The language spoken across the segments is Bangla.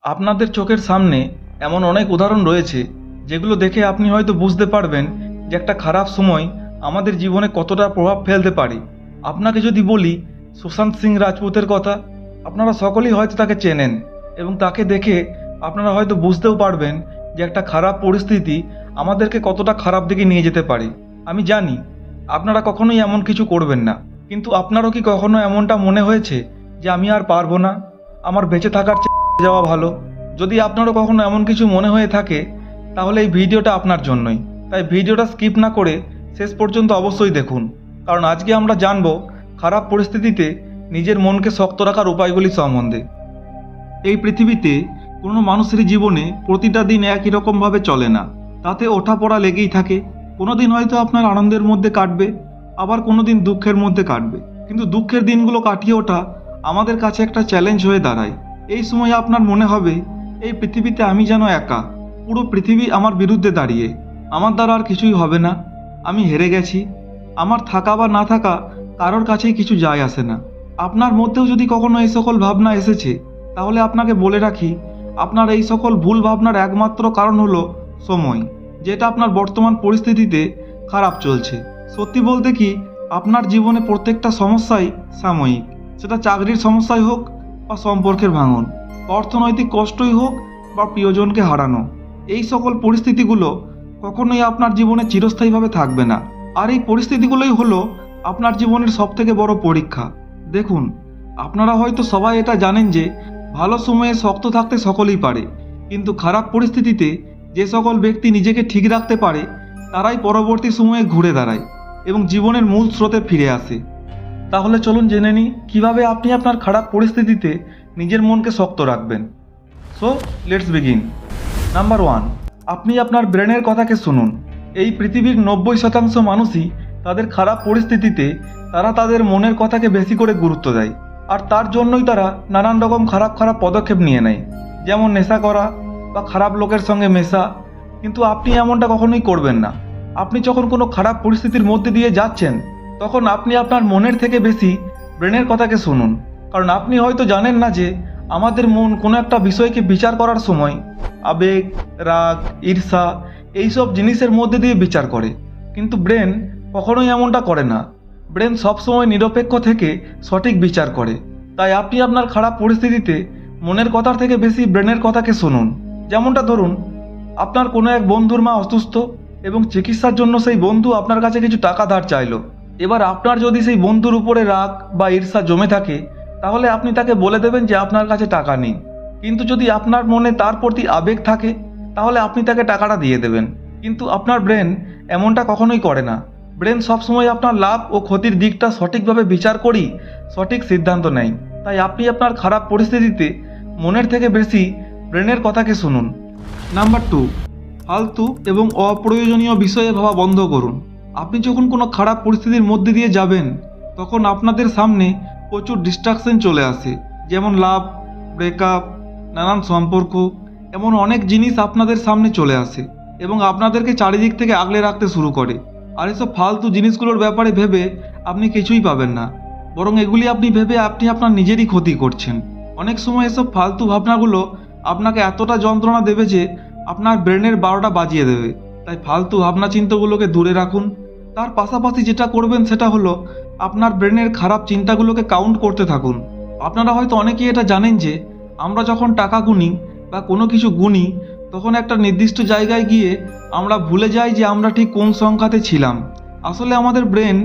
আপনাদের চোখের সামনে এমন অনেক উদাহরণ রয়েছে যেগুলো দেখে আপনি হয়তো বুঝতে পারবেন যে একটা খারাপ সময় আমাদের জীবনে কতটা প্রভাব ফেলতে পারে। আপনাকে যদি বলি সুশান্ত সিং রাজপুতের কথা, আপনারা সকলেই হয়তো তাকে চেনেন এবং তাকে দেখে আপনারা হয়তো বুঝতেও পারবেন যে একটা খারাপ পরিস্থিতি আমাদেরকে কতটা খারাপ দিকে নিয়ে যেতে পারে। আমি জানি আপনারা কখনোই এমন কিছু করবেন না, কিন্তু আপনারও কি কখনো এমনটা মনে হয়েছে যে আমি আর পারবো না, আমার বেঁচে থাকার চেয়ে যাওয়া ভালো? যদি আপনারও কখনো এমন কিছু মনে হয়ে থাকে তাহলে এই ভিডিওটা আপনার জন্যই। তাই ভিডিওটা স্কিপ না করে শেষ পর্যন্ত অবশ্যই দেখুন, কারণ আজকে আমরা জানব খারাপ পরিস্থিতিতে নিজের মনকে শক্ত রাখার উপায়গুলি সম্বন্ধে। এই পৃথিবীতে কোনো মানুষের জীবনে প্রতিটা দিন একই রকমভাবে চলে না, তাতে ওঠাপড়া লেগেই থাকে। কোনো দিন হয়তো আপনার আনন্দের মধ্যে কাটবে, আবার কোনো দিন দুঃখের মধ্যে কাটবে, কিন্তু দুঃখের দিনগুলো কাটিয়ে ওঠা আমাদের কাছে একটা চ্যালেঞ্জ হয়ে দাঁড়ায়। এই সময় আপনার মনে হবে এই পৃথিবীতে আমি যেন একা, পুরো পৃথিবী আমার বিরুদ্ধে দাঁড়িয়ে, আমার দ্বারা আর কিছুই হবে না, আমি হেরে গেছি। আমার থাকা বা না থাকা কারোর কাছেই কিছু যায় আসে না। আপনার মধ্যেও যদি কখনো এই সকল ভাবনা এসেছে তাহলে আপনাকে বলে রাখি, আপনার এই সকল ভুল ভাবনার একমাত্র কারণ হলো সময়, যেটা আপনার বর্তমান পরিস্থিতিতে খারাপ চলছে। সত্যি বলতে কি, আপনার জীবনে প্রত্যেকটা সমস্যাই সাময়িক, সেটা চাকরির সমস্যাই হোক বা সম্পর্কের ভাঙন, অর্থনৈতিক কষ্টই হোক বা প্রিয়জনকে হারানো। এই সকল পরিস্থিতিগুলো কখনোই আপনার জীবনে চিরস্থায়ীভাবে থাকবে না, আর এই পরিস্থিতিগুলোই হলো আপনার জীবনের সবথেকে বড় পরীক্ষা। দেখুন, আপনারা হয়তো সবাই এটা জানেন যে ভালো সময়ে শক্ত থাকতে সকলেই পারে, কিন্তু খারাপ পরিস্থিতিতে যে সকল ব্যক্তি নিজেকে ঠিক রাখতে পারে তারাই পরবর্তী সময়ে ঘুরে দাঁড়ায় এবং জীবনের মূল স্রোতে ফিরে আসে। তাহলে চলুন জেনে নিই কীভাবে আপনি আপনার খারাপ পরিস্থিতিতে নিজের মনকে শক্ত রাখবেন। So let's begin. নাম্বার 1, আপনি আপনার ব্রেনের কথাকে শুনুন। এই পৃথিবীর 90% মানুষই তাদের খারাপ পরিস্থিতিতে তারা তাদের মনের কথাকে বেশি করে গুরুত্ব দেয়, আর তার জন্যই তারা নানান রকম খারাপ খারাপ পদক্ষেপ নিয়ে নেয়, যেমন নেশা করা বা খারাপ লোকের সঙ্গে মেশা। কিন্তু আপনি এমনটা কখনোই করবেন না। আপনি যখন কোনো খারাপ পরিস্থিতির মধ্যে দিয়ে যাচ্ছেন তখন আপনি আপনার মনের থেকে বেশি ব্রেনের কথাকে শুনুন, কারণ আপনি হয়তো জানেন না যে আমাদের মন কোনো একটা বিষয়কে বিচার করার সময় আবেগ, রাগ, ঈর্ষা এইসব জিনিসের মধ্যে দিয়ে বিচার করে, কিন্তু ব্রেন কখনোই এমনটা করে না। ব্রেন সবসময় নিরপেক্ষ থেকে সঠিক বিচার করে। তাই আপনি আপনার খারাপ পরিস্থিতিতে মনের কথার থেকে বেশি ব্রেনের কথাকে শুনুন। যেমনটা ধরুন, আপনার কোনো এক বন্ধুর মা অসুস্থ এবং চিকিৎসার জন্য সেই বন্ধু আপনার কাছে কিছু টাকা ধার চাইলো। এবার আপনার যদি সেই বন্ধুর উপরে রাগ বা ঈর্ষা জমে থাকে তাহলে আপনি তাকে বলে দেবেন যে আপনার কাছে টাকা নেই, কিন্তু যদি আপনার মনে তার প্রতি আবেগ থাকে তাহলে আপনি তাকে টাকাটা দিয়ে দেবেন। কিন্তু আপনার ব্রেন এমনটা কখনোই করে না। ব্রেন সবসময় আপনার লাভ ও ক্ষতির দিকটা সঠিকভাবে বিচার করেই সঠিক সিদ্ধান্ত নেয়। তাই আপনি আপনার খারাপ পরিস্থিতিতে মনের থেকে বেশি ব্রেনের কথাকে শুনুন। নাম্বার 2, ফালতু এবং অপ্রয়োজনীয় বিষয়ে ভাবা বন্ধ করুন। আপনি যখন কোনো খারাপ পরিস্থিতির মধ্যে দিয়ে যাবেন তখন আপনাদের সামনে প্রচুর ডিস্ট্রাকশন চলে আসে, যেমন লাভ, ব্রেকআপ, নানান সম্পর্ক, এমন অনেক জিনিস আপনাদের সামনে চলে আসে এবং আপনাদেরকে চারিদিক থেকে আগলে রাখতে শুরু করে। আর এসব ফালতু জিনিসগুলোর ব্যাপারে ভেবে আপনি কিছুই পাবেন না, বরং এগুলি আপনি ভেবে আপনি আপনার নিজেরই ক্ষতি করছেন। অনেক সময় এসব ফালতু ভাবনাগুলো আপনাকে এতটা যন্ত্রণা দেবে যে আপনার ব্রেনের 12টা বাজিয়ে দেবে। তাই ফালতু ভাবনা চিন্তাগুলোকে দূরে রাখুন। তার পাশাপাশি যেটা করবেন সেটা হলো আপনার ব্রেনের খারাপ চিন্তাগুলোকে কাউন্ট করতে থাকুন। আপনারা হয়তো অনেকেই এটা জানেন যে আমরা যখন টাকা গুনি বা কোনো কিছু গুনি তখন একটা নির্দিষ্ট জায়গায় গিয়ে আমরা ভুলে যাই যে আমরা ঠিক কোন সংখ্যাতে ছিলাম। আসলে আমাদের ব্রেন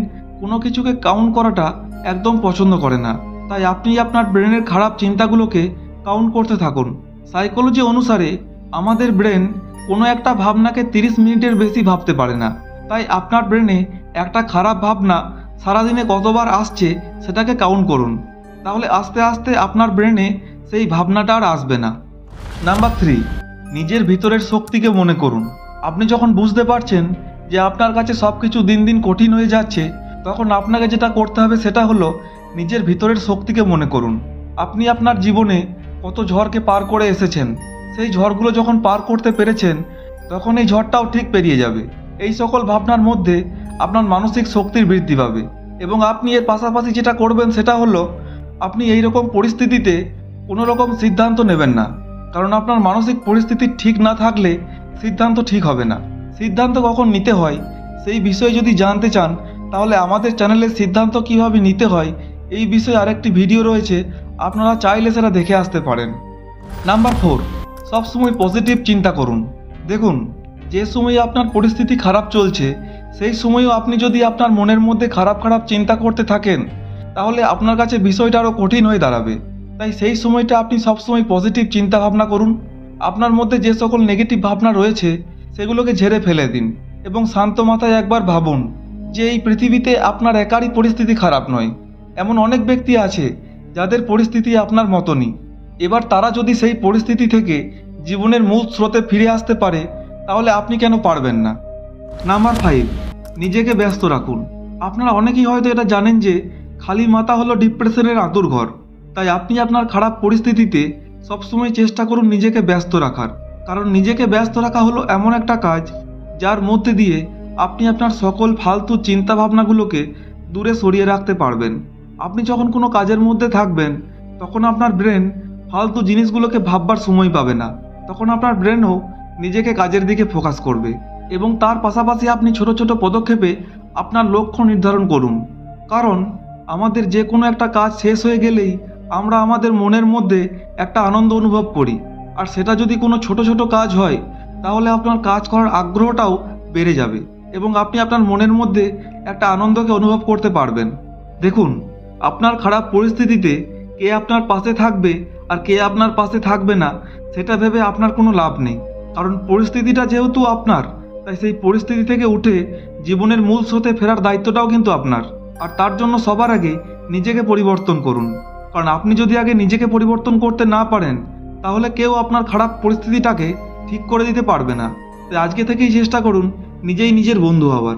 কোনো কিছুকে কাউন্ট করাটা একদম পছন্দ করে না। তাই আপনি আপনার ব্রেনের খারাপ চিন্তাগুলোকে কাউন্ট করতে থাকুন। সাইকোলজি অনুসারে আমাদের ব্রেন কোনো একটা ভাবনাকে 30 মিনিটের বেশি ভাবতে পারে না। তাই আপনার ব্রেনে একটা খারাপ ভাবনা সারাদিনে কতবার আসছে সেটাকে কাউন্ট করুন, তাহলে আস্তে আস্তে আপনার ব্রেনে সেই ভাবনাটা আর আসবে না। নাম্বার 3, নিজের ভিতরের শক্তিকে মনে করুন। আপনি যখন বুঝতে পারছেন যে আপনার কাছে সব কিছু দিন দিন কঠিন হয়ে যাচ্ছে তখন আপনাকে যেটা করতে হবে সেটা হলো নিজের ভিতরের শক্তিকে মনে করুন। আপনি আপনার জীবনে কত ঝড়কে পার করে এসেছেন, সেই ঝড়গুলো যখন পার করতে পেরেছেন তখন এই ঝড়টাও ঠিক পেরিয়ে যাবে। এই সকল ভাবনার মধ্যে আপনার মানসিক শক্তির বৃদ্ধি পাবে এবং আপনি এর পাশাপাশি যেটা করবেন সেটা হলো আপনি এই রকম পরিস্থিতিতে কোনো রকম সিদ্ধান্ত নেবেন না। কারণ আপনার মানসিক পরিস্থিতি ঠিক না থাকলে সিদ্ধান্ত ঠিক হবে না। সিদ্ধান্ত কখন নিতে হয় সেই বিষয়ে যদি জানতে চান তাহলে আমাদের চ্যানেলে সিদ্ধান্ত কিভাবে নিতে হয় এই বিষয়ে আরেকটি ভিডিও রয়েছে, আপনারা চাইলে সেটা দেখে আসতে পারেন। নাম্বার 4, সবসময় পজিটিভ চিন্তা করুন। দেখুন, যে সময়ে আপনার পরিস্থিতি খারাপ চলছে সেই সময়ও আপনি যদি আপনার মনের মধ্যে খারাপ খারাপ চিন্তা করতে থাকেন তাহলে আপনার কাছে বিষয়টা আরও কঠিন হয়ে দাঁড়াবে। তাই সেই সময়টা আপনি সবসময় পজিটিভ চিন্তা ভাবনা করুন। আপনার মধ্যে যে সকল নেগেটিভ ভাবনা রয়েছে সেগুলোকে ঝেড়ে ফেলে দিন এবং শান্ত মাথায় একবার ভাবুন যে এই পৃথিবীতে আপনার একারই পরিস্থিতি খারাপ নয়, এমন অনেক ব্যক্তি আছে যাদের পরিস্থিতি আপনার মতনই। এবার তারা যদি সেই পরিস্থিতি থেকে জীবনের মূল স্রোতে ফিরে আসতে পারে তাহলে আপনি কেন পারবেন না। নাম্বার 5, নিজেকে ব্যস্ত রাখুন। আপনারা অনেকেই হয়তো এটা জানেন যে খালি মাথা হলো ডিপ্রেশনের আঁতুড়ঘর। তাই আপনি আপনার খারাপ পরিস্থিতিতে সবসময় চেষ্টা করুন নিজেকে ব্যস্ত রাখার, কারণ নিজেকে ব্যস্ত রাখা হলো এমন একটা কাজ যার মধ্যে দিয়ে আপনি আপনার সকল ফালতু চিন্তা ভাবনাগুলোকে দূরে সরিয়ে রাখতে পারবেন। আপনি যখন কোনো কাজের মধ্যে থাকবেন তখন আপনার ব্রেন ফালতু জিনিসগুলোকে ভাববার সময় পাবে না, তখন আপনার ব্রেনও নিজেকে কাজের দিকে ফোকাস করবে। এবং তার পাশাপাশি আপনি ছোট ছোট পদক্ষেপে আপনার লক্ষ্য নির্ধারণ করুন, কারণ আমাদের যে কোনো একটা কাজ শেষ হয়ে গেলেই আমরা আমাদের মনের মধ্যে একটা আনন্দ অনুভব করি, আর সেটা যদি কোনো ছোট ছোট কাজ হয় তাহলে আপনার কাজ করার আগ্রহটাও বেড়ে যাবে এবং আপনি আপনার মনের মধ্যে একটা আনন্দকে অনুভব করতে পারবেন। দেখুন, আপনার খারাপ পরিস্থিতিতে কে আপনার পাশে থাকবে আর কে আপনার পাশে থাকবে না সেটা ভেবে আপনার কোনো লাভ নেই, কারণ পরিস্থিতিটা যেহেতু আপনার, তাই সেই পরিস্থিতি থেকে উঠে জীবনের মূল স্রোতে ফেরার দায়িত্বটাও কিন্তু আপনার। আর তার জন্য সবার আগে নিজেকে পরিবর্তন করুন, কারণ আপনি যদি আগে নিজেকে পরিবর্তন করতে না পারেন তাহলে কেউ আপনার খারাপ পরিস্থিতিটাকে ঠিক করে দিতে পারবে না। তাই আজকে থেকেই চেষ্টা করুন নিজেই নিজের বন্ধু হওয়ার।